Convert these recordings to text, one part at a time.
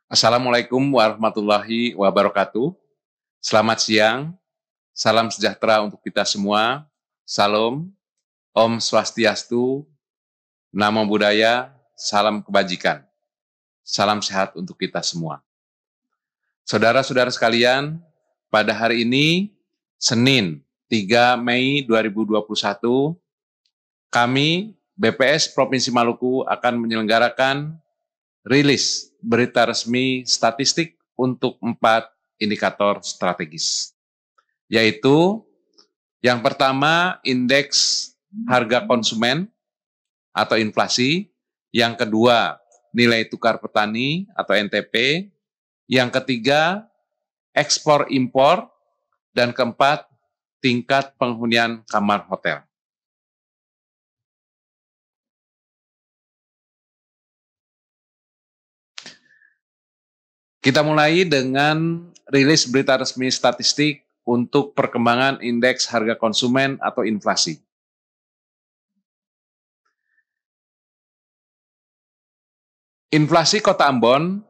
Assalamualaikum warahmatullahi wabarakatuh. Selamat siang, salam sejahtera untuk kita semua. Salam, Om Swastiastu, Namo Buddhaya, salam kebajikan. Salam sehat untuk kita semua. Saudara-saudara sekalian, pada hari ini, Senin 3 Mei 2021, kami BPS Provinsi Maluku akan menyelenggarakan rilis berita resmi statistik untuk 4 indikator strategis, yaitu yang pertama indeks harga konsumen atau inflasi, yang kedua nilai tukar petani atau NTP, yang ketiga ekspor impor, dan keempat tingkat penghunian kamar hotel. Kita mulai dengan rilis berita resmi statistik untuk perkembangan indeks harga konsumen atau inflasi. Inflasi Kota Ambon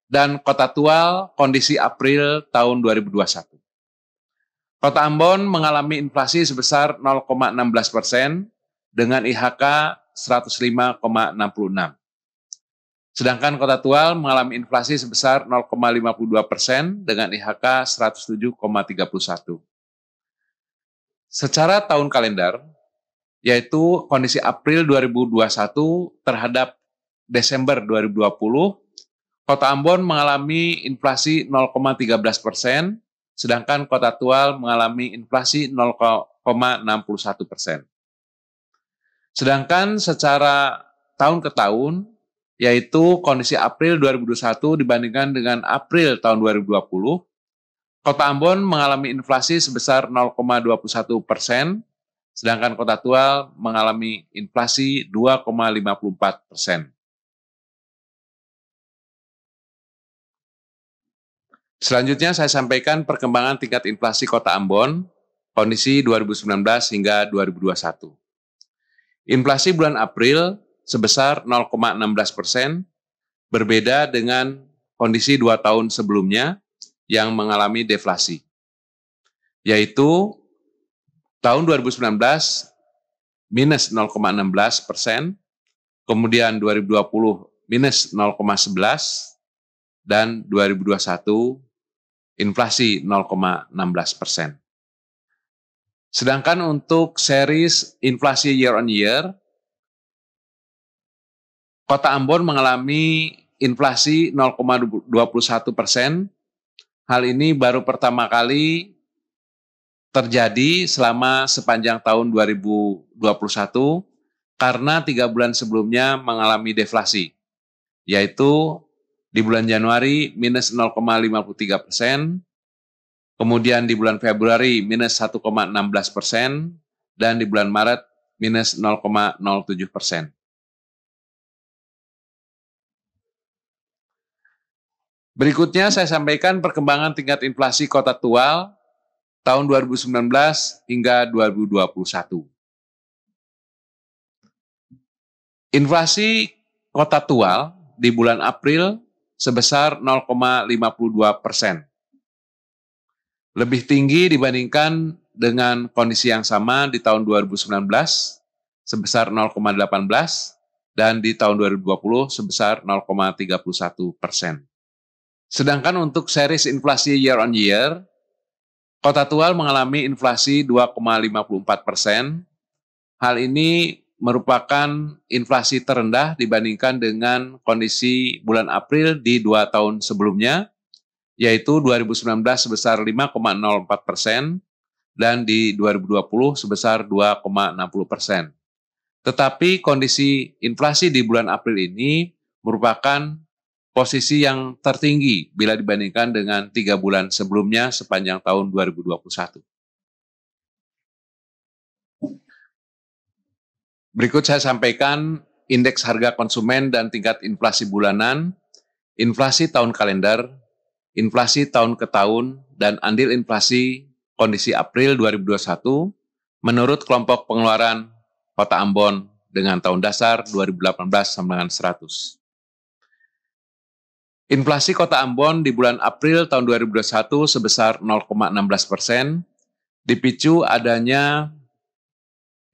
dan Kota Tual kondisi April tahun 2021. Kota Ambon mengalami inflasi sebesar 0,16% dengan IHK 105,66. Sedangkan Kota Tual mengalami inflasi sebesar 0,52% dengan IHK 107,31. Secara tahun kalender, yaitu kondisi April 2021 terhadap Desember 2020, Kota Ambon mengalami inflasi 0,13%, sedangkan Kota Tual mengalami inflasi 0,61%. Sedangkan secara tahun ke tahun, yaitu kondisi April 2021 dibandingkan dengan April tahun 2020, Kota Ambon mengalami inflasi sebesar 0,21%, sedangkan Kota Tual mengalami inflasi 2,54%. Selanjutnya saya sampaikan perkembangan tingkat inflasi Kota Ambon, kondisi 2019 hingga 2021. Inflasi bulan April sebesar 0,16%, berbeda dengan kondisi 2 tahun sebelumnya yang mengalami deflasi, yaitu tahun 2019 minus 0,16%, kemudian 2020 minus 0,11%, dan 2021 inflasi 0,16%. Sedangkan untuk series inflasi year on year, Kota Ambon mengalami inflasi 0,21%. Hal ini baru pertama kali terjadi selama sepanjang tahun 2021 karena 3 bulan sebelumnya mengalami deflasi, yaitu di bulan Januari minus 0,53%, kemudian di bulan Februari minus 1,16%, dan di bulan Maret minus 0,07%. Berikutnya saya sampaikan perkembangan tingkat inflasi Kota Tual tahun 2019 hingga 2021. Inflasi Kota Tual di bulan April sebesar 0,52%. Lebih tinggi dibandingkan dengan kondisi yang sama di tahun 2019 sebesar 0,18% dan di tahun 2020 sebesar 0,31%. Sedangkan untuk series inflasi year on year, Kota Tual mengalami inflasi 2,54%. Hal ini merupakan inflasi terendah dibandingkan dengan kondisi bulan April di 2 tahun sebelumnya, yaitu 2019 sebesar 5,04% dan di 2020 sebesar 2,60%. Tetapi kondisi inflasi di bulan April ini merupakan posisi yang tertinggi bila dibandingkan dengan 3 bulan sebelumnya sepanjang tahun 2021. Berikut saya sampaikan indeks harga konsumen dan tingkat inflasi bulanan, inflasi tahun kalender, inflasi tahun ke tahun, dan andil inflasi kondisi April 2021 menurut kelompok pengeluaran Kota Ambon dengan tahun dasar 2018 sama dengan 100. Inflasi Kota Ambon di bulan April tahun 2021 sebesar 0,16%, dipicu adanya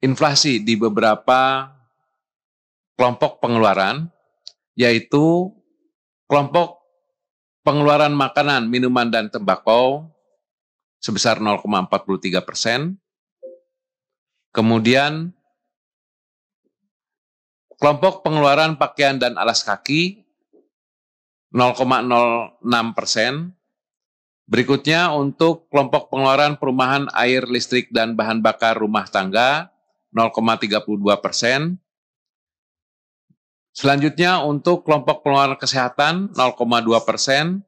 inflasi di beberapa kelompok pengeluaran, yaitu kelompok pengeluaran makanan, minuman, dan tembakau sebesar 0,43%, kemudian kelompok pengeluaran pakaian dan alas kaki 0,06%. Berikutnya untuk kelompok pengeluaran perumahan, air, listrik, dan bahan bakar rumah tangga 0,32%. Selanjutnya untuk kelompok pengeluaran kesehatan 0,2%.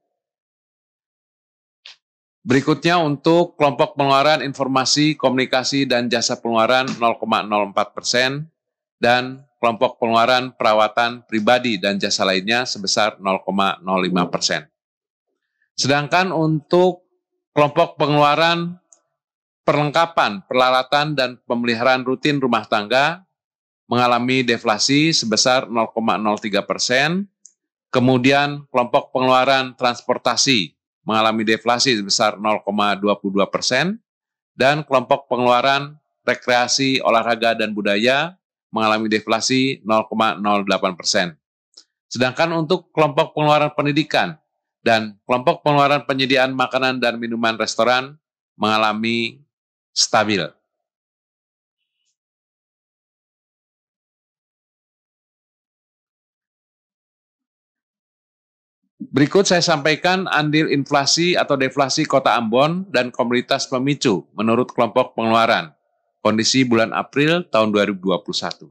Berikutnya untuk kelompok pengeluaran informasi, komunikasi, dan jasa pengeluaran 0,04%. Dan kelompok pengeluaran perawatan pribadi dan jasa lainnya sebesar 0,05%. Sedangkan untuk kelompok pengeluaran perlengkapan, peralatan, dan pemeliharaan rutin rumah tangga mengalami deflasi sebesar 0,03%. Kemudian kelompok pengeluaran transportasi mengalami deflasi sebesar 0,22%. Dan kelompok pengeluaran rekreasi, olahraga, dan budaya mengalami deflasi 0,08%. Sedangkan untuk kelompok pengeluaran pendidikan dan kelompok pengeluaran penyediaan makanan dan minuman restoran mengalami stabil. Berikut saya sampaikan andil inflasi atau deflasi Kota Ambon dan komoditas pemicu menurut kelompok pengeluaran. Kondisi bulan April tahun 2021.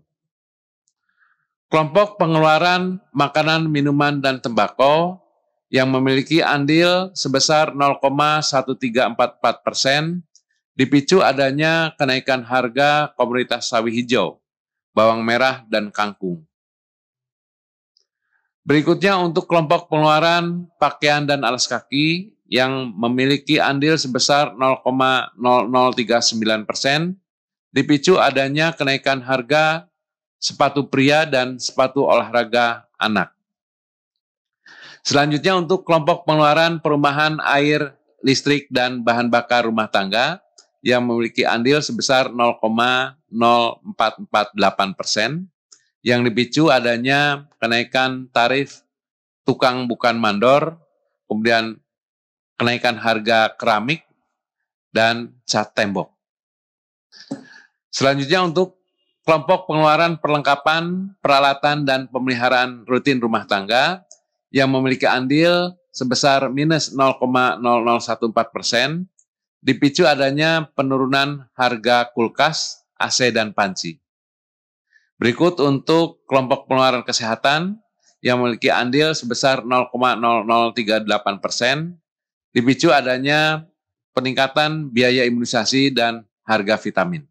Kelompok pengeluaran makanan, minuman, dan tembakau yang memiliki andil sebesar 0,1344%, dipicu adanya kenaikan harga komoditas sawi hijau, bawang merah, dan kangkung. Berikutnya untuk kelompok pengeluaran pakaian dan alas kaki yang memiliki andil sebesar 0,0039%, dipicu adanya kenaikan harga sepatu pria dan sepatu olahraga anak. Selanjutnya untuk kelompok pengeluaran perumahan, air, listrik, dan bahan bakar rumah tangga yang memiliki andil sebesar 0,0448%, yang dipicu adanya kenaikan tarif tukang bukan mandor, kemudian kenaikan harga keramik, dan cat tembok. Selanjutnya untuk kelompok pengeluaran perlengkapan, peralatan, dan pemeliharaan rutin rumah tangga yang memiliki andil sebesar minus 0,0014%, dipicu adanya penurunan harga kulkas, AC, dan panci. Berikut untuk kelompok pengeluaran kesehatan yang memiliki andil sebesar 0,0038%, dipicu adanya peningkatan biaya imunisasi dan harga vitamin.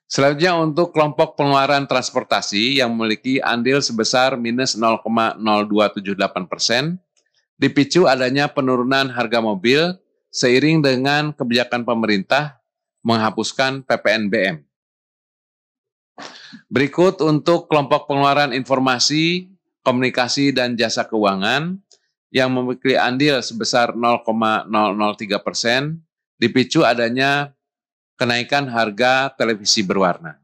Selanjutnya untuk kelompok pengeluaran transportasi yang memiliki andil sebesar minus 0,0278%, dipicu adanya penurunan harga mobil seiring dengan kebijakan pemerintah menghapuskan PPNBM. Berikut untuk kelompok pengeluaran informasi, komunikasi, dan jasa keuangan yang memiliki andil sebesar 0,003%, dipicu adanya kenaikan harga televisi berwarna.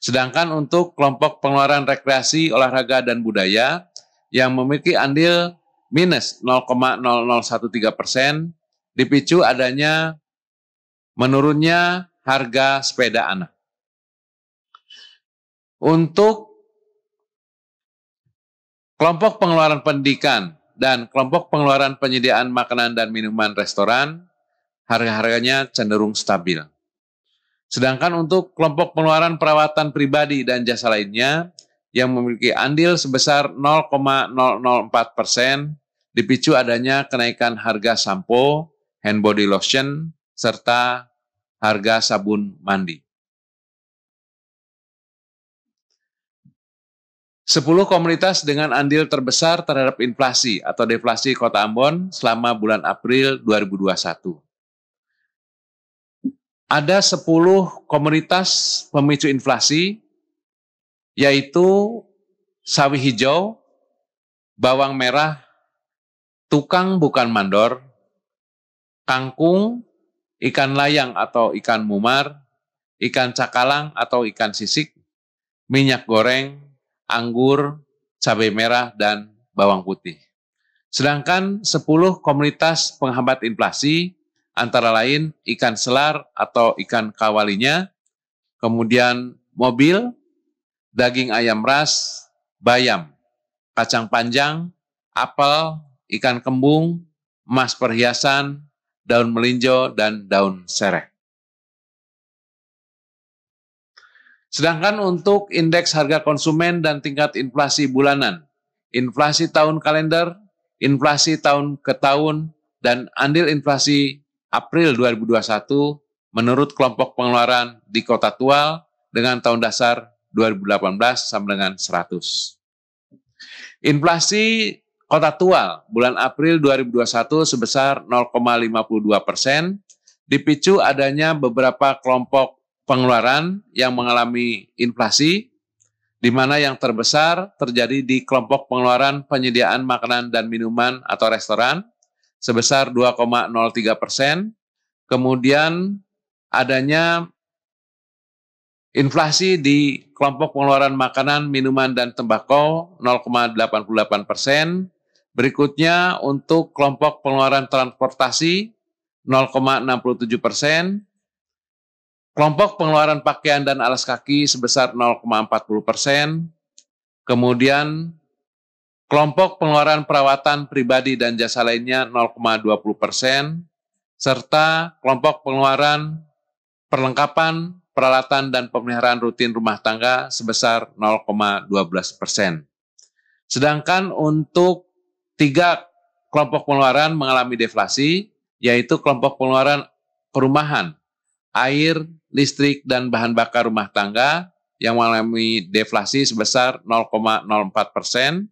Sedangkan untuk kelompok pengeluaran rekreasi, olahraga, dan budaya yang memiliki andil minus 0,0013%, dipicu adanya menurunnya harga sepeda anak. Untuk kelompok pengeluaran pendidikan dan kelompok pengeluaran penyediaan makanan dan minuman restoran, harga-harganya cenderung stabil. Sedangkan untuk kelompok pengeluaran perawatan pribadi dan jasa lainnya yang memiliki andil sebesar 0,004%, dipicu adanya kenaikan harga sampo, hand body lotion, serta harga sabun mandi. 10 komoditas dengan andil terbesar terhadap inflasi atau deflasi Kota Ambon selama bulan April 2021. Ada 10 komoditas pemicu inflasi, yaitu sawi hijau, bawang merah, tukang bukan mandor, kangkung, ikan layang atau ikan mumar, ikan cakalang atau ikan sisik, minyak goreng, anggur, cabai merah, dan bawang putih. Sedangkan 10 komoditas penghambat inflasi antara lain ikan selar atau ikan kawalinya, kemudian mobil, daging ayam ras, bayam, kacang panjang, apel, ikan kembung, emas perhiasan, daun melinjo, dan daun sereh. Sedangkan untuk indeks harga konsumen dan tingkat inflasi bulanan, inflasi tahun kalender, inflasi tahun ke tahun, dan andil inflasi April 2021 menurut kelompok pengeluaran di Kota Tual dengan tahun dasar 2018 sama dengan 100. Inflasi Kota Tual bulan April 2021 sebesar 0,52%, dipicu adanya beberapa kelompok pengeluaran yang mengalami inflasi, di mana yang terbesar terjadi di kelompok pengeluaran penyediaan makanan dan minuman atau restoran sebesar 2,03%, kemudian adanya inflasi di kelompok pengeluaran makanan, minuman, dan tembakau 0,88%, berikutnya untuk kelompok pengeluaran transportasi 0,67%, kelompok pengeluaran pakaian dan alas kaki sebesar 0,40%, kemudian kelompok pengeluaran perawatan pribadi dan jasa lainnya 0,20%, serta kelompok pengeluaran perlengkapan, peralatan, dan pemeliharaan rutin rumah tangga sebesar 0,12%. Sedangkan untuk 3 kelompok pengeluaran mengalami deflasi, yaitu kelompok pengeluaran perumahan, air, listrik, dan bahan bakar rumah tangga yang mengalami deflasi sebesar 0,04%.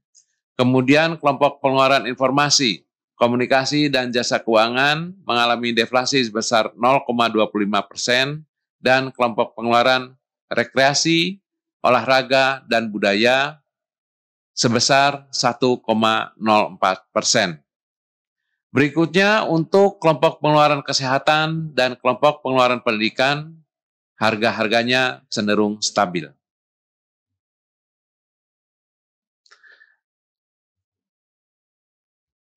Kemudian kelompok pengeluaran informasi, komunikasi, dan jasa keuangan mengalami deflasi sebesar 0,25%, dan kelompok pengeluaran rekreasi, olahraga, dan budaya sebesar 1,04%. Berikutnya untuk kelompok pengeluaran kesehatan dan kelompok pengeluaran pendidikan, harga-harganya cenderung stabil.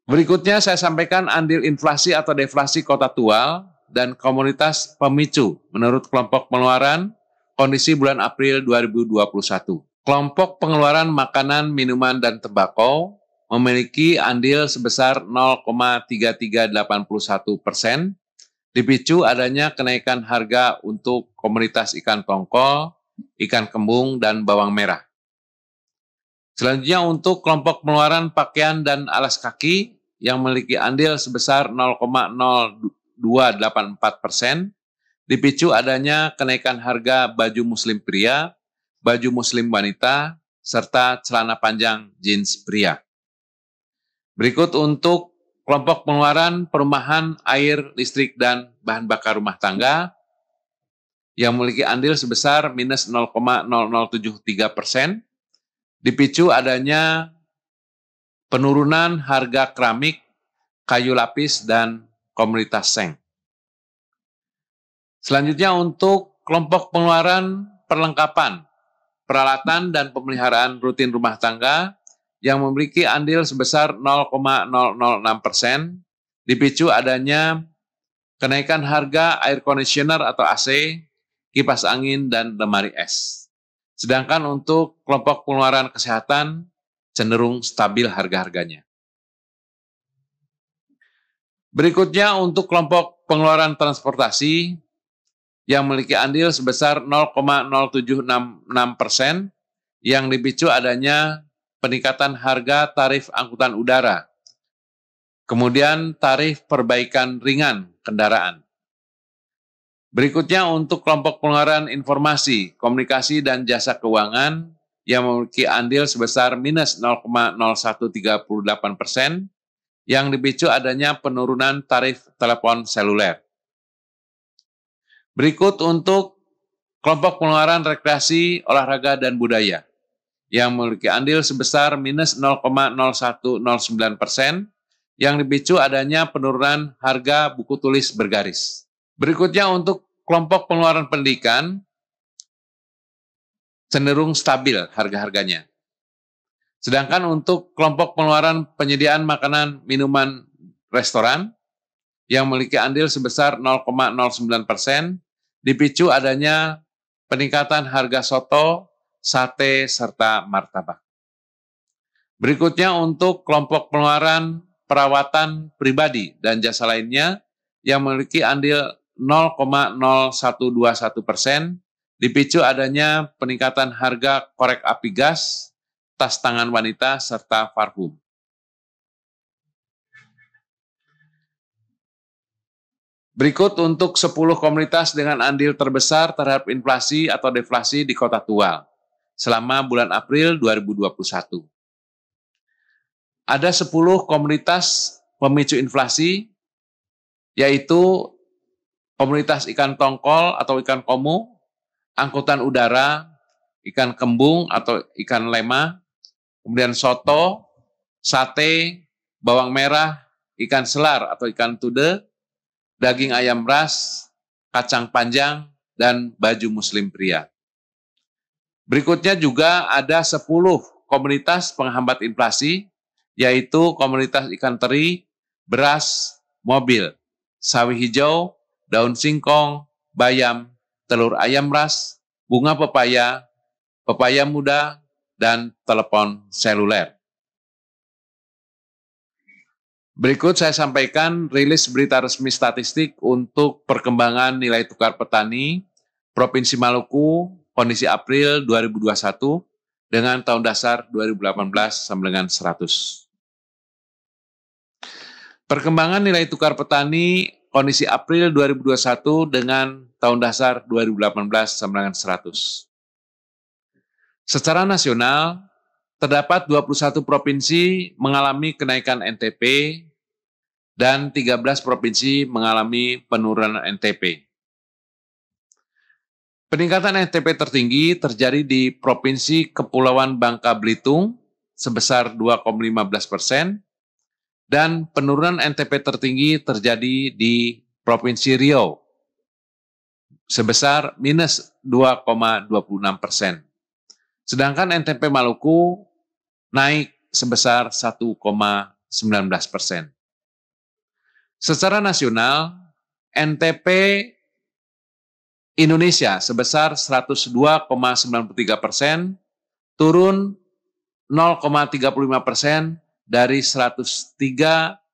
Berikutnya saya sampaikan andil inflasi atau deflasi Kota Tual dan komoditas pemicu menurut kelompok pengeluaran kondisi bulan April 2021. Kelompok pengeluaran makanan, minuman, dan tembakau memiliki andil sebesar 0,3381%, dipicu adanya kenaikan harga untuk komoditas ikan tongkol, ikan kembung, dan bawang merah. Selanjutnya untuk kelompok pengeluaran pakaian dan alas kaki yang memiliki andil sebesar 0,0284%, dipicu adanya kenaikan harga baju muslim pria, baju muslim wanita, serta celana panjang jeans pria. Berikut untuk kelompok pengeluaran perumahan, air, listrik, dan bahan bakar rumah tangga yang memiliki andil sebesar minus 0,0073%, dipicu adanya penurunan harga keramik, kayu lapis, dan komoditas seng. Selanjutnya untuk kelompok pengeluaran perlengkapan, peralatan, dan pemeliharaan rutin rumah tangga yang memiliki andil sebesar 0,006%, dipicu adanya kenaikan harga air conditioner atau AC, kipas angin, dan lemari es. Sedangkan untuk kelompok pengeluaran kesehatan cenderung stabil harga-harganya. Berikutnya untuk kelompok pengeluaran transportasi yang memiliki andil sebesar 0,0766%, yang dipicu adanya peningkatan harga tarif angkutan udara, kemudian tarif perbaikan ringan kendaraan. Berikutnya untuk kelompok pengeluaran informasi, komunikasi, dan jasa keuangan yang memiliki andil sebesar minus 0,0138%, yang dipicu adanya penurunan tarif telepon seluler. Berikut untuk kelompok pengeluaran rekreasi, olahraga, dan budaya yang memiliki andil sebesar minus 0,0109%, yang dipicu adanya penurunan harga buku tulis bergaris. Berikutnya untuk kelompok pengeluaran pendidikan, cenderung stabil harga-harganya. Sedangkan untuk kelompok pengeluaran penyediaan makanan, minuman, restoran, yang memiliki andil sebesar 0,09%, dipicu adanya peningkatan harga soto, sate, serta martabak. Berikutnya untuk kelompok pengeluaran perawatan pribadi dan jasa lainnya yang memiliki andil 0,0121%, dipicu adanya peningkatan harga korek api gas, tas tangan wanita, serta parfum. Berikut untuk 10 komoditas dengan andil terbesar terhadap inflasi atau deflasi di Kota Tual selama bulan April 2021. Ada 10 komoditas pemicu inflasi, yaitu komoditas ikan tongkol atau ikan komo, angkutan udara, ikan kembung atau ikan lema, kemudian soto, sate, bawang merah, ikan selar atau ikan tude, daging ayam ras, kacang panjang, dan baju muslim pria. Berikutnya juga ada 10 komoditas penghambat inflasi, yaitu komoditas ikan teri, beras, mobil, sawi hijau, daun singkong, bayam, telur ayam ras, bunga pepaya, pepaya muda, dan telepon seluler. Berikut saya sampaikan rilis berita resmi statistik untuk perkembangan nilai tukar petani Provinsi Maluku kondisi April 2021 dengan tahun dasar 2018 sama dengan 100. Perkembangan nilai tukar petani kondisi April 2021 dengan tahun dasar 2018 sama dengan 100. Secara nasional, terdapat 21 provinsi mengalami kenaikan NTP dan 13 provinsi mengalami penurunan NTP. Peningkatan NTP tertinggi terjadi di Provinsi Kepulauan Bangka Belitung sebesar 2,15% dan penurunan NTP tertinggi terjadi di Provinsi Riau sebesar minus 2,26%. Sedangkan NTP Maluku naik sebesar 1,19%. Secara nasional, NTP Indonesia sebesar 102,93%, turun 0,35% dari 103,29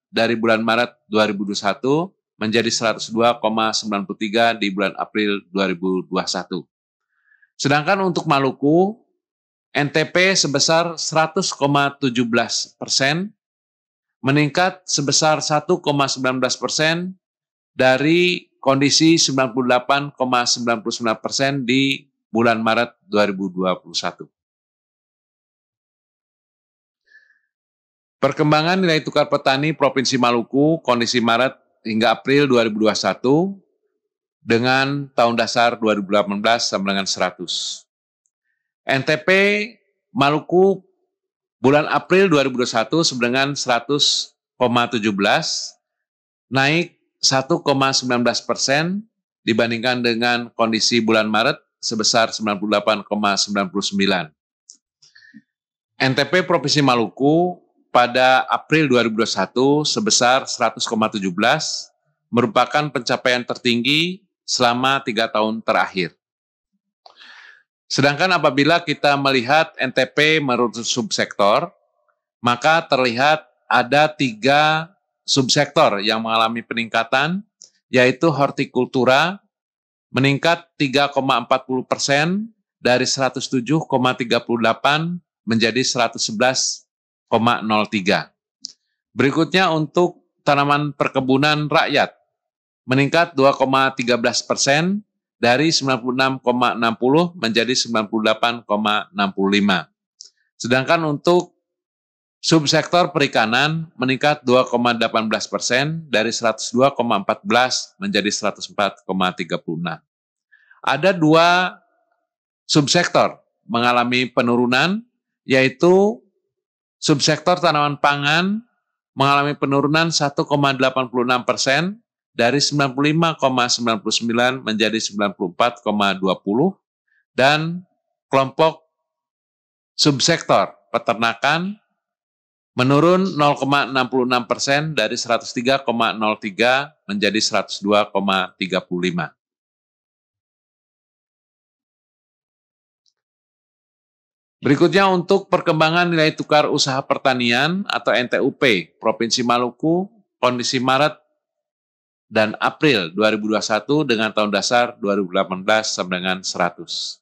dari bulan Maret 2021 menjadi 102,93 di bulan April 2021. Sedangkan untuk Maluku, NTP sebesar 100,17%, meningkat sebesar 1,19% dari kondisi 98,99% di bulan Maret 2021. Perkembangan nilai tukar petani Provinsi Maluku kondisi Maret hingga April 2021 dengan tahun dasar 2018 sama dengan 100. NTP Maluku bulan April 2021 sama dengan 100,17, naik 1,19% dibandingkan dengan kondisi bulan Maret sebesar 98,99. NTP Provinsi Maluku pada April 2021 sebesar 100,17 merupakan pencapaian tertinggi selama 3 tahun terakhir. Sedangkan apabila kita melihat NTP menurut subsektor, maka terlihat ada 3 subsektor yang mengalami peningkatan, yaitu hortikultura meningkat 3,40% dari 107,38 menjadi 111,03. Berikutnya untuk tanaman perkebunan rakyat meningkat 2,13% dari 96,60 menjadi 98,65. Sedangkan untuk subsektor perikanan meningkat 2,18% dari 102,14 menjadi 104,36. Ada 2 subsektor mengalami penurunan, yaitu subsektor tanaman pangan mengalami penurunan 1,86% dari 95,99 menjadi 94,20, dan kelompok subsektor peternakan menurun 0,66% dari 103,03 menjadi 102,35. Berikutnya untuk perkembangan nilai tukar usaha pertanian atau NTUP Provinsi Maluku kondisi Maret dan April 2021 dengan tahun dasar 2018 sampai dengan 100.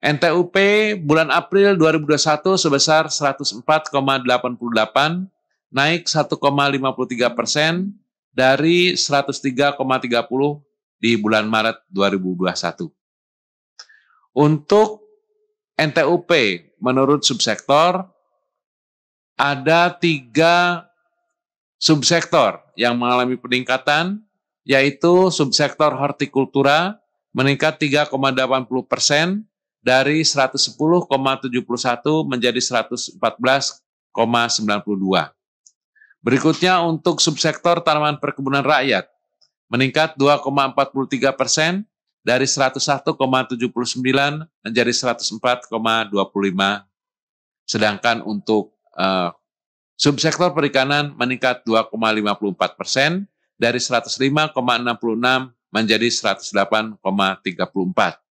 NTUP bulan April 2021 sebesar 104,88, naik 1,53% dari 103,30 di bulan Maret 2021. Untuk NTUP menurut subsektor, ada 3 subsektor yang mengalami peningkatan, yaitu subsektor hortikultura meningkat 3,80% dari 110,71 menjadi 114,92. Berikutnya untuk subsektor tanaman perkebunan rakyat meningkat 2,43% dari 101,79 menjadi 104,25. Sedangkan untuk subsektor perikanan meningkat 2,54% dari 105,66 menjadi 108,34.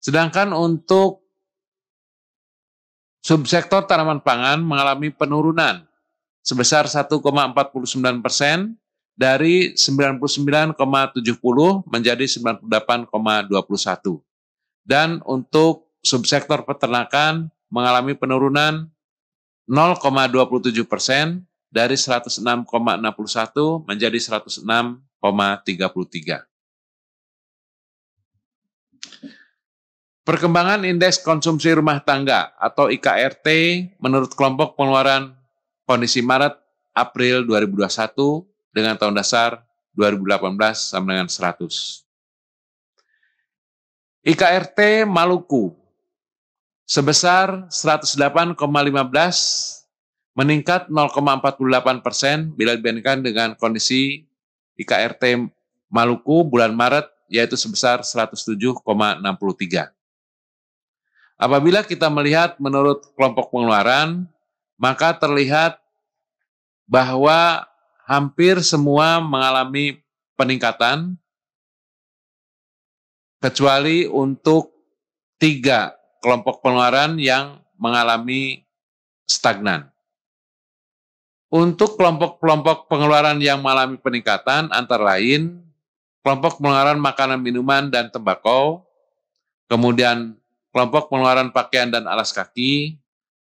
Sedangkan untuk subsektor tanaman pangan mengalami penurunan sebesar 1,49% dari 99,70 menjadi 98,21. Dan untuk subsektor peternakan mengalami penurunan 0,27% dari 106,61 menjadi 106,33. Perkembangan indeks konsumsi rumah tangga atau IKRT menurut kelompok pengeluaran kondisi Maret April 2021 dengan tahun dasar 2018 sama dengan 100. IKRT Maluku sebesar 108,15 meningkat 0,48% bila dibandingkan dengan kondisi IKRT Maluku bulan Maret yaitu sebesar 107,63. Apabila kita melihat menurut kelompok pengeluaran, maka terlihat bahwa hampir semua mengalami peningkatan, kecuali untuk 3 kelompok pengeluaran yang mengalami stagnan. Untuk kelompok-kelompok pengeluaran yang mengalami peningkatan antara lain kelompok pengeluaran makanan, minuman, dan tembakau, kemudian kelompok pengeluaran pakaian dan alas kaki,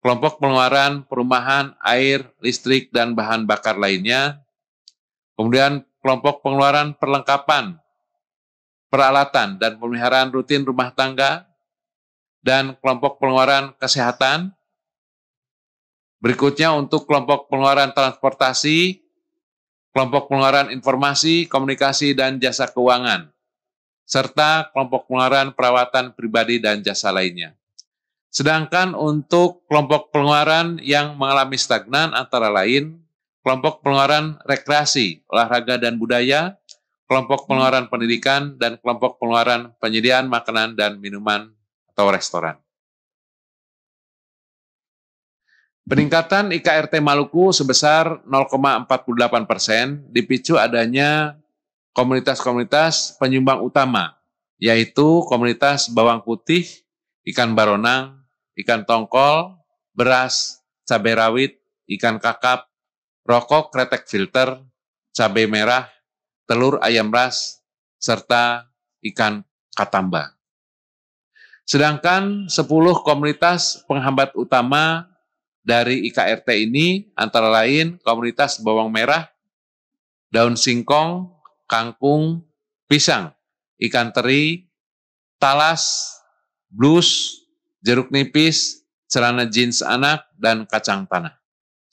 kelompok pengeluaran perumahan, air, listrik, dan bahan bakar lainnya, kemudian kelompok pengeluaran perlengkapan, peralatan, dan pemeliharaan rutin rumah tangga, dan kelompok pengeluaran kesehatan. Berikutnya untuk kelompok pengeluaran transportasi, kelompok pengeluaran informasi, komunikasi, dan jasa keuangan, serta kelompok pengeluaran perawatan pribadi dan jasa lainnya. Sedangkan untuk kelompok pengeluaran yang mengalami stagnan antara lain, kelompok pengeluaran rekreasi, olahraga, dan budaya, kelompok pengeluaran pendidikan, dan kelompok pengeluaran penyediaan makanan dan minuman atau restoran. Peningkatan IKRT Maluku sebesar 0,48% dipicu adanya komunitas-komunitas penyumbang utama, yaitu komunitas bawang putih, ikan baronang, ikan tongkol, beras, cabai rawit, ikan kakap, rokok kretek filter, cabai merah, telur ayam ras, serta ikan katamba. Sedangkan 10 komunitas penghambat utama dari IKRT ini antara lain komunitas bawang merah, daun singkong, kangkung, pisang, ikan teri, talas, blus, jeruk nipis, celana jeans anak, dan kacang tanah.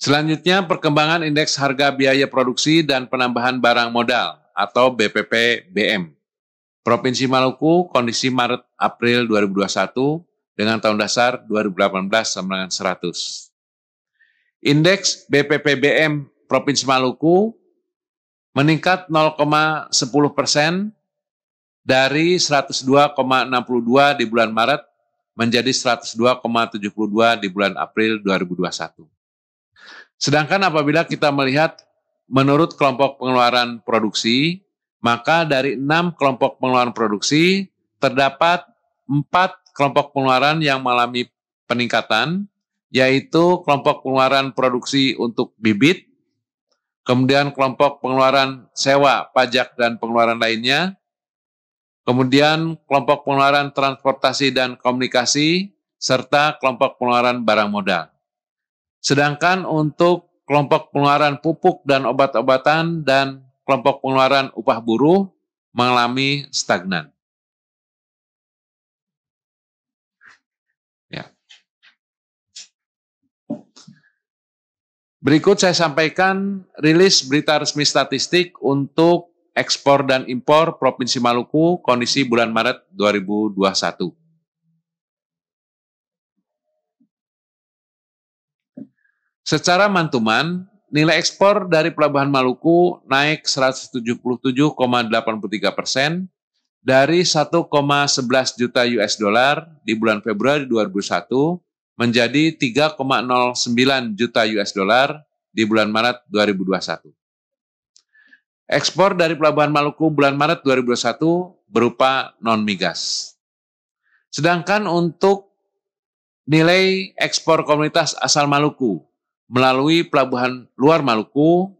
Selanjutnya perkembangan indeks harga biaya produksi dan penambahan barang modal atau BPP-BM. Provinsi Maluku kondisi Maret April 2021 dengan tahun dasar 2018 sama dengan 100. Indeks BPPBM Provinsi Maluku meningkat 0,10% dari 102,62 di bulan Maret menjadi 102,72 di bulan April 2021. Sedangkan apabila kita melihat menurut kelompok pengeluaran produksi, maka dari 6 kelompok pengeluaran produksi terdapat 4 kelompok pengeluaran yang mengalami peningkatan, yaitu kelompok pengeluaran produksi untuk bibit, kemudian kelompok pengeluaran sewa, pajak, dan pengeluaran lainnya, kemudian kelompok pengeluaran transportasi dan komunikasi, serta kelompok pengeluaran barang modal. Sedangkan untuk kelompok pengeluaran pupuk dan obat-obatan dan kelompok pengeluaran upah buruh mengalami stagnan. Ya. Berikut saya sampaikan rilis berita resmi statistik untuk ekspor dan impor Provinsi Maluku kondisi bulan Maret 2021. Secara mantuman, nilai ekspor dari Pelabuhan Maluku naik 177,83% dari 1,11 juta US dollar di bulan Februari 2021 menjadi 3,09 juta US dollar di bulan Maret 2021. Ekspor dari Pelabuhan Maluku bulan Maret 2021 berupa non-migas. Sedangkan untuk nilai ekspor komunitas asal Maluku melalui pelabuhan luar Maluku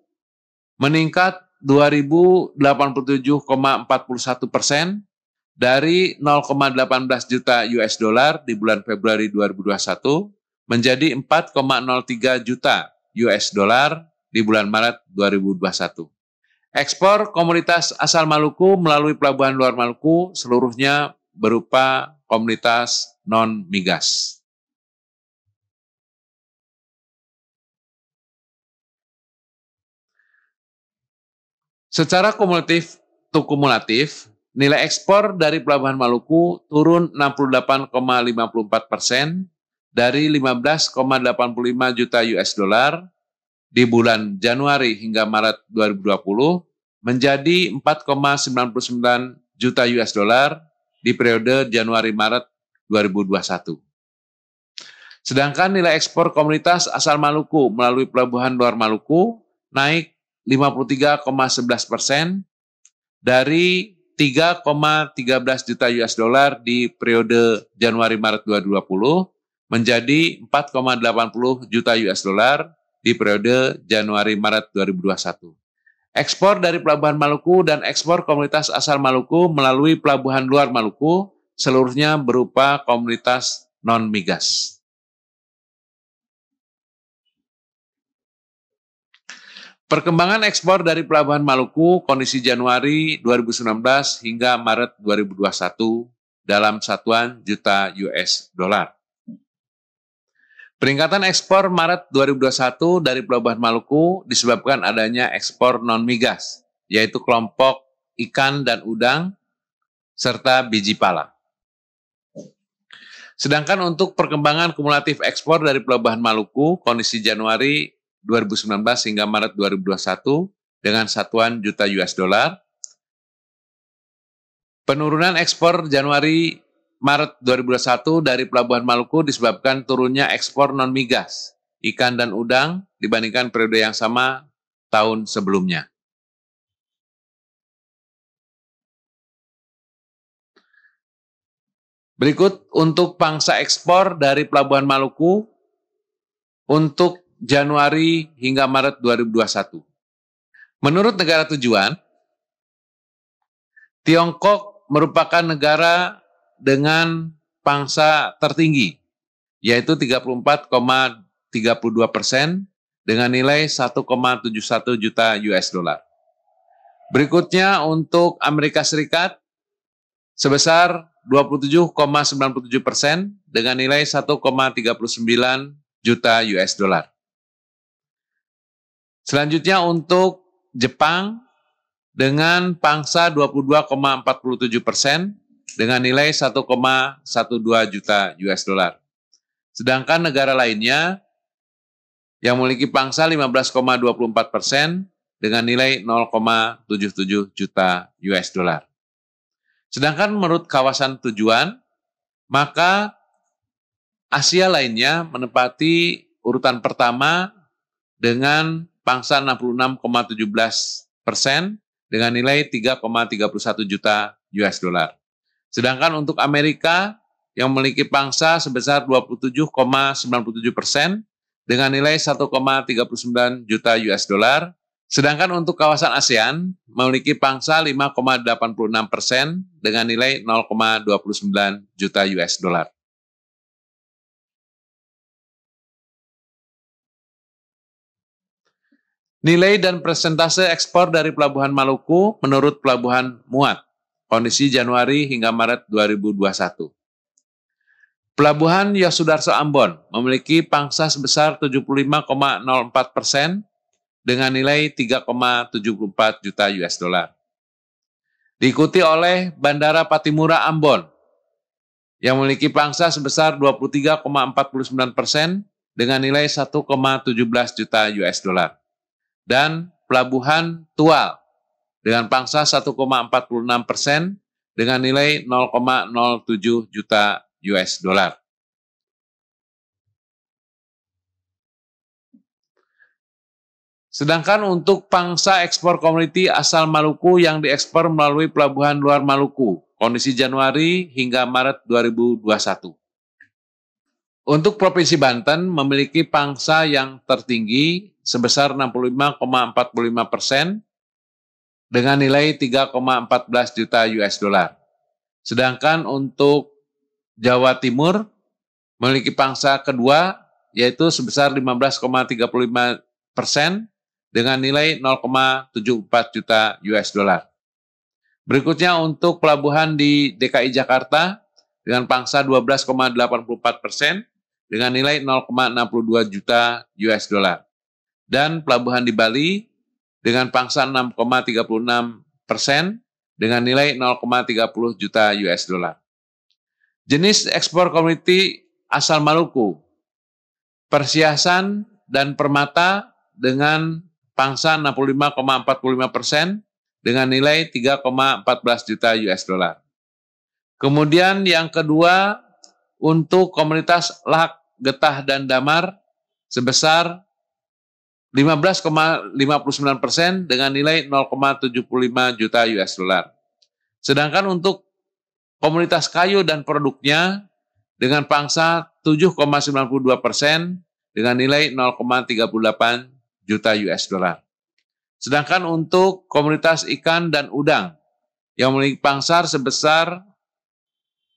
meningkat 2.087,41% dari 0,18 juta US dollar di bulan Februari 2021 menjadi 4,03 juta US dollar di bulan Maret 2021. Ekspor komunitas asal Maluku melalui pelabuhan luar Maluku seluruhnya berupa komunitas non-migas. Secara kumulatif, nilai ekspor dari Pelabuhan Maluku turun 68,54% dari 15,85 juta US dollar di bulan Januari hingga Maret 2020 menjadi 4,99 juta US dollar di periode Januari-Maret 2021. Sedangkan nilai ekspor komunitas asal Maluku melalui pelabuhan luar Maluku naik 53,11% dari 3,13 juta US dollar di periode Januari-Maret 2020 menjadi 4,80 juta US dollar di periode Januari-Maret 2021. Ekspor dari Pelabuhan Maluku dan ekspor komunitas asal Maluku melalui pelabuhan luar Maluku seluruhnya berupa komunitas non-migas. Perkembangan ekspor dari Pelabuhan Maluku kondisi Januari 2019 hingga Maret 2021 dalam satuan juta US dollar. Peningkatan ekspor Maret 2021 dari Pelabuhan Maluku disebabkan adanya ekspor non-migas, yaitu kelompok ikan dan udang, serta biji pala. Sedangkan untuk perkembangan kumulatif ekspor dari Pelabuhan Maluku kondisi Januari 2019 hingga Maret 2021 dengan satuan juta US dollar. Penurunan ekspor Januari-Maret 2021 dari Pelabuhan Maluku disebabkan turunnya ekspor non-migas, ikan dan udang dibandingkan periode yang sama tahun sebelumnya. Berikut untuk pangsa ekspor dari Pelabuhan Maluku untuk Januari hingga Maret 2021. Menurut negara tujuan, Tiongkok merupakan negara dengan pangsa tertinggi, yaitu 34,32% dengan nilai 1,71 juta US dollar. Berikutnya untuk Amerika Serikat sebesar 27,97% dengan nilai 1,39 juta US dollar. Selanjutnya untuk Jepang dengan pangsa 22,47% dengan nilai 1,12 juta US dollar. Sedangkan negara lainnya yang memiliki pangsa 15,24% dengan nilai 0,77 juta US dollar. Sedangkan menurut kawasan tujuan, maka Asia lainnya menempati urutan pertama dengan pangsa 66,17% dengan nilai 3,31 juta US dollar. Sedangkan untuk Amerika yang memiliki pangsa sebesar 27,97% dengan nilai 1,39 juta US dollar. Sedangkan untuk kawasan ASEAN memiliki pangsa 5,86% dengan nilai 0,29 juta US dollar. Nilai dan persentase ekspor dari Pelabuhan Maluku menurut Pelabuhan Muat, kondisi Januari hingga Maret 2021. Pelabuhan Yosudarso Ambon memiliki pangsa sebesar 75,04% dengan nilai 3,74 juta US dollar. Diikuti oleh Bandara Patimura Ambon yang memiliki pangsa sebesar 23,49% dengan nilai 1,17 juta US dollar. Dan Pelabuhan Tual dengan pangsa 1,46% dengan nilai 0,07 juta US dollar. Sedangkan untuk pangsa ekspor komoditi asal Maluku yang diekspor melalui pelabuhan luar Maluku, kondisi Januari hingga Maret 2021. Untuk Provinsi Banten memiliki pangsa yang tertinggi sebesar 65,45% dengan nilai 3,14 juta US dollar. Sedangkan untuk Jawa Timur memiliki pangsa kedua yaitu sebesar 15,35% dengan nilai 0,74 juta US dollar. Berikutnya untuk pelabuhan di DKI Jakarta dengan pangsa 12,84% dengan nilai 0,62 juta US dollar. Dan pelabuhan di Bali dengan pangsa 6,36% dengan nilai 0,30 juta US dollar. Jenis ekspor komoditi asal Maluku, perhiasan dan permata dengan pangsa 65,45% dengan nilai 3,14 juta US dollar. Kemudian yang kedua untuk komoditas lahak, getah, dan damar sebesar 15,59% dengan nilai 0,75 juta US dollar. Sedangkan untuk komoditas kayu dan produknya dengan pangsa 7,92% dengan nilai 0,38 juta US dollar. Sedangkan untuk komoditas ikan dan udang yang memiliki pangsa sebesar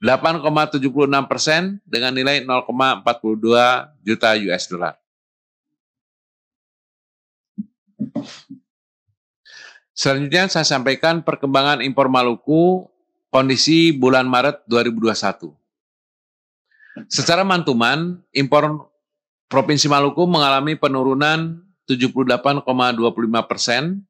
8,76% dengan nilai 0,42 juta US dollar. Selanjutnya saya sampaikan perkembangan impor Maluku kondisi bulan Maret 2021. Secara mantuman, impor Provinsi Maluku mengalami penurunan 78,25%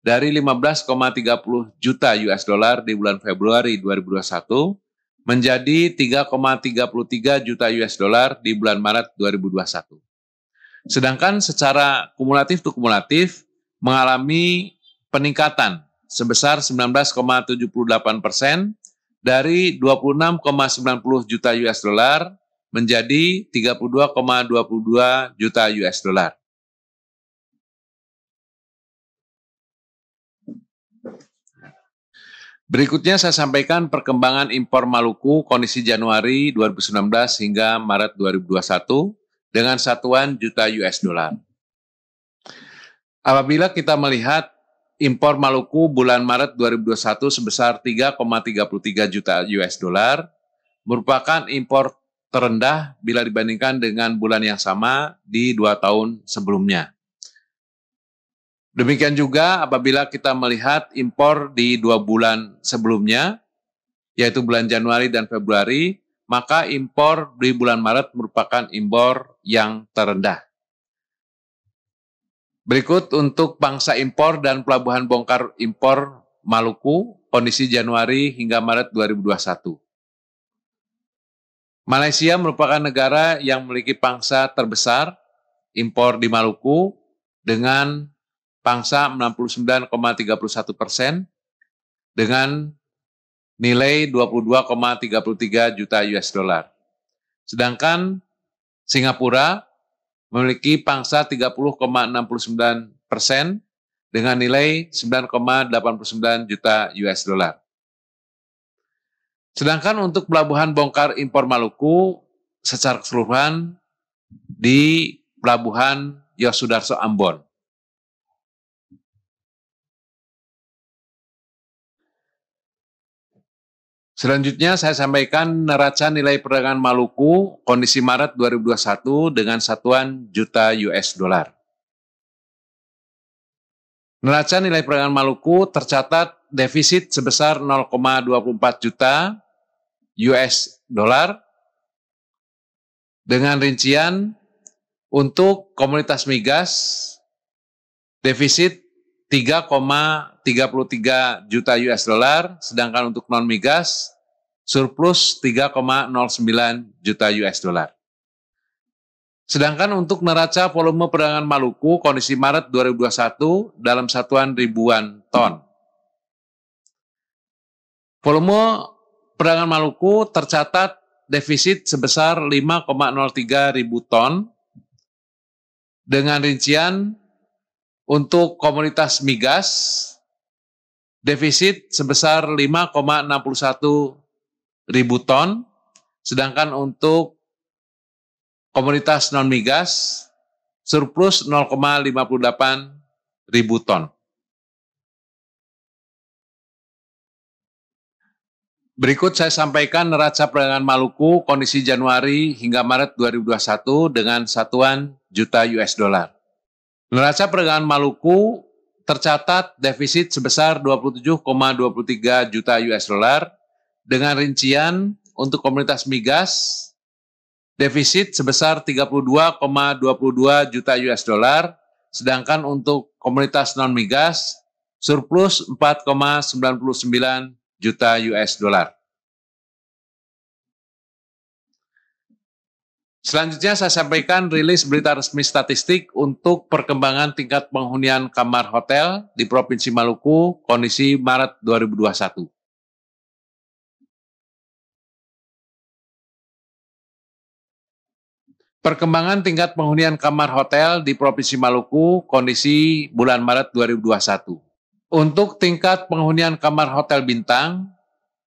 dari 15,30 juta US dollar di bulan Februari 2021 menjadi 3,33 juta US dollar di bulan Maret 2021. Sedangkan secara kumulatif to kumulatif mengalami peningkatan sebesar 19,78% dari 26,90 juta US dollar menjadi 32,22 juta US dollar. Berikutnya saya sampaikan perkembangan impor Maluku kondisi Januari 2019 hingga Maret 2021 dengan satuan juta US dollar. Apabila kita melihat impor Maluku bulan Maret 2021 sebesar 3,33 juta US dollar merupakan impor terendah bila dibandingkan dengan bulan yang sama di 2 tahun sebelumnya. Demikian juga apabila kita melihat impor di 2 bulan sebelumnya, yaitu bulan Januari dan Februari, maka impor di bulan Maret merupakan impor yang terendah. Berikut untuk pangsa impor dan pelabuhan bongkar impor Maluku kondisi Januari hingga Maret 2021. Malaysia merupakan negara yang memiliki pangsa terbesar impor di Maluku dengan pangsa 69,31% dengan nilai 22,33 juta US dollar. Sedangkan Singapura memiliki pangsa 30,69% dengan nilai 9,89 juta US dollar. Sedangkan untuk pelabuhan bongkar impor Maluku secara keseluruhan di Pelabuhan Yosudarso Ambon. Selanjutnya saya sampaikan neraca nilai perdagangan Maluku kondisi Maret 2021 dengan satuan juta US dollar. Neraca nilai perdagangan Maluku tercatat defisit sebesar 0,24 juta US dollar dengan rincian untuk komoditas migas defisit 3,33 juta US dollar, sedangkan untuk non migas surplus 3,09 juta US dollar. Sedangkan untuk neraca volume perdagangan Maluku kondisi Maret 2021 dalam satuan ribuan ton. Volume perdagangan Maluku tercatat defisit sebesar 5,03 ribu ton dengan rincian untuk komoditas migas defisit sebesar 5,61 ribu ton, sedangkan untuk komoditas non migas surplus 0,58 ribu ton. Berikut saya sampaikan neraca perdagangan Maluku kondisi Januari hingga Maret 2021 dengan satuan juta US dollar. Neraca perdagangan Maluku tercatat defisit sebesar 27,23 juta US dollar dengan rincian untuk komoditas migas defisit sebesar 32,22 juta US dollar, sedangkan untuk komoditas non migas surplus 4,99 juta US dollar. Selanjutnya saya sampaikan rilis berita resmi statistik untuk perkembangan tingkat penghunian kamar hotel di Provinsi Maluku kondisi Maret 2021. Perkembangan tingkat penghunian kamar hotel di Provinsi Maluku kondisi bulan Maret 2021. Untuk tingkat penghunian kamar hotel bintang,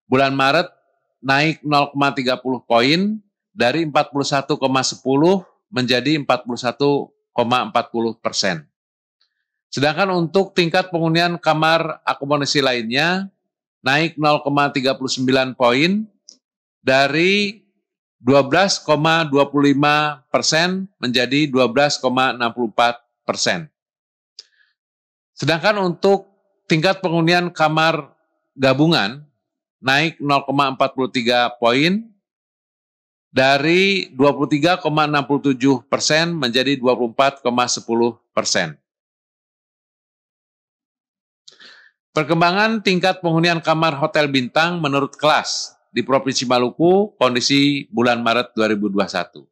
bulan Maret naik 0,30 poin dari 41,10 menjadi 41,40%. Sedangkan untuk tingkat penghunian kamar akomodasi lainnya naik 0,39 poin dari 12,25% menjadi 12,64%. Sedangkan untuk tingkat penghunian kamar gabungan naik 0,43 poin dari 23,67% menjadi 24,10%. Perkembangan tingkat penghunian kamar hotel bintang menurut kelas di Provinsi Maluku kondisi bulan Maret 2021.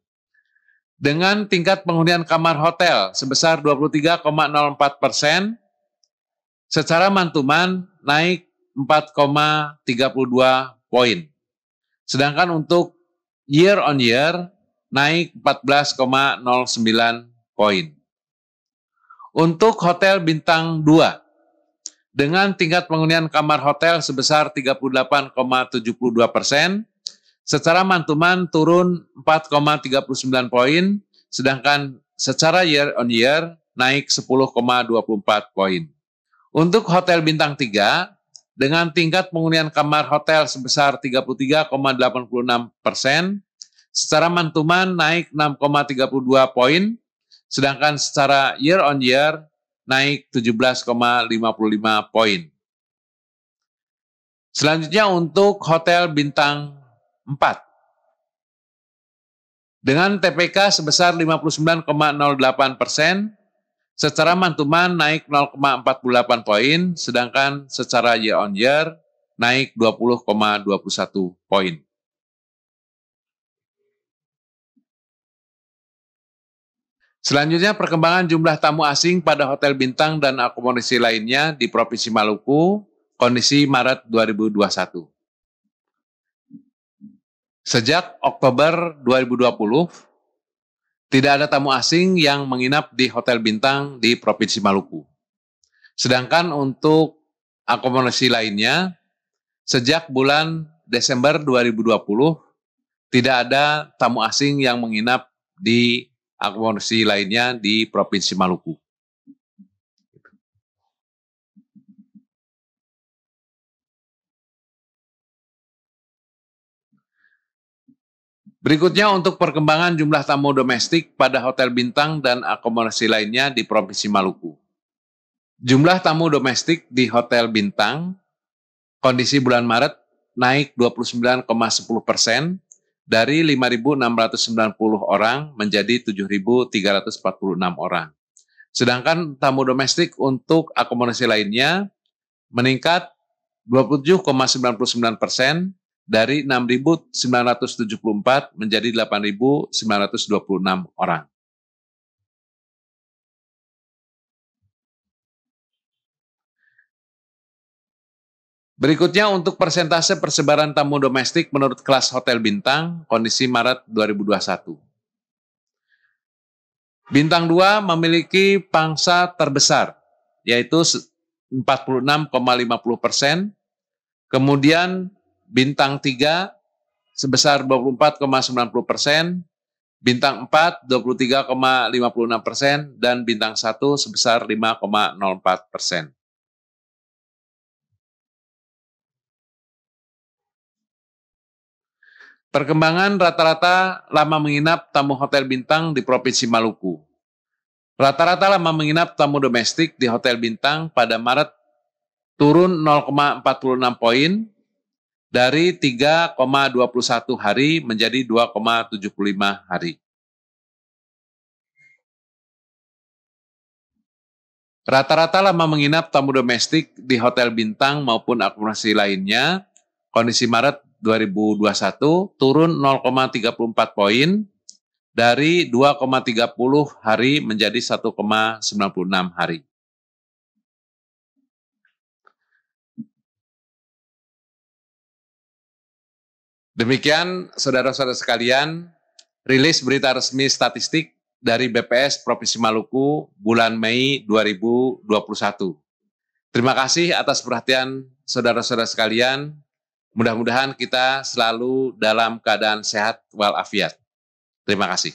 Dengan tingkat penghunian kamar hotel sebesar 23,04%, secara mantuman naik 4,32 poin. Sedangkan untuk year on year naik 14,09 poin. Untuk hotel bintang 2, dengan tingkat penghunian kamar hotel sebesar 38,72%, secara mantuman turun 4,39 poin, sedangkan secara year on year naik 10,24 poin. Untuk hotel bintang 3, dengan tingkat penghunian kamar hotel sebesar 33,86%, secara mantuman naik 6,32 poin, sedangkan secara year on year naik 17,55 poin. Selanjutnya untuk hotel bintang 4. Dengan TPK sebesar 59,08%, secara mantuman naik 0,48 poin, sedangkan secara year on year naik 20,21 poin. Selanjutnya, perkembangan jumlah tamu asing pada hotel bintang dan akomodasi lainnya di Provinsi Maluku, kondisi Maret 2021. Sejak Oktober 2020, tidak ada tamu asing yang menginap di hotel bintang di Provinsi Maluku. Sedangkan untuk akomodasi lainnya, sejak bulan Desember 2020, tidak ada tamu asing yang menginap di akomodasi lainnya di Provinsi Maluku. Berikutnya untuk perkembangan jumlah tamu domestik pada hotel bintang dan akomodasi lainnya di Provinsi Maluku. Jumlah tamu domestik di hotel bintang kondisi bulan Maret naik 29,10% dari 5.690 orang menjadi 7.346 orang. Sedangkan tamu domestik untuk akomodasi lainnya meningkat 27,99% dari 6.974 menjadi 8.926 orang. Berikutnya untuk persentase persebaran tamu domestik menurut kelas hotel bintang, kondisi Maret 2021. Bintang 2 memiliki pangsa terbesar, yaitu 46,50%. Kemudian bintang 3 sebesar 24,90%, bintang 4 23,56%, dan bintang 1 sebesar 5,04%. Perkembangan rata-rata lama menginap tamu hotel bintang di Provinsi Maluku. Rata-rata lama menginap tamu domestik di hotel bintang pada Maret turun 0,46 poin dari 3,21 hari menjadi 2,75 hari. Rata-rata lama menginap tamu domestik di hotel bintang maupun akomodasi lainnya, kondisi Maret 2021 turun 0,34 poin dari 2,30 hari menjadi 1,96 hari. Demikian, saudara-saudara sekalian, rilis berita resmi statistik dari BPS Provinsi Maluku bulan Mei 2021. Terima kasih atas perhatian saudara-saudara sekalian. Mudah-mudahan kita selalu dalam keadaan sehat walafiat. Terima kasih.